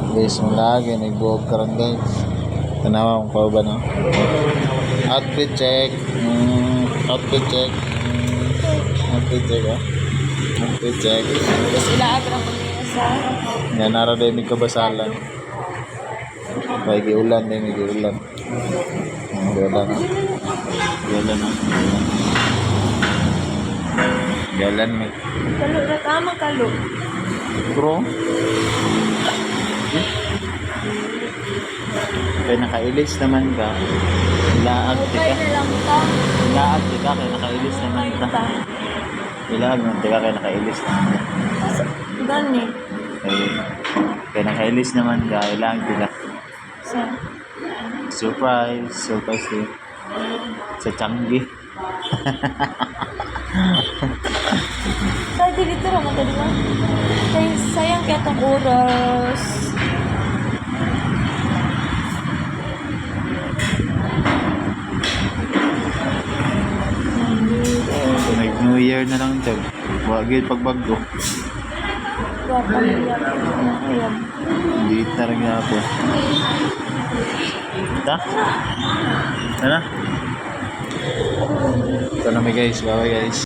Guys, mo lagi nagbuog karon guys. Tanawa ko pa ba no? Outfit check. Outfit check. Outfit check ah. Outfit check. Tapos ilaabra ko niya sa... Yan nara din may kabasalan. May giulan din, may giulan. Giulan ah. Giulan ah. Giulan may. Kalo na tama, kalo. Bro. Kaya nakailis naman ka. Ilaag Okay ka. na lang ka. Ilaag ka kaya nakailis naman ka. Ilaag naman ka kaya nakailis naman ka. Gani. Kaya nakailis naman ka. Ilaag ka. Sa... Surprise. Surprise din. Sa Changi. Kaya dito naman ka, di ba? Kaya sayang kaya itong oras. New Year na lang ito. Wagil pagbago. Wapa niya. Ayan. Hindi na rin nga po. Ito? Ano? Ito na may guys. Bye guys.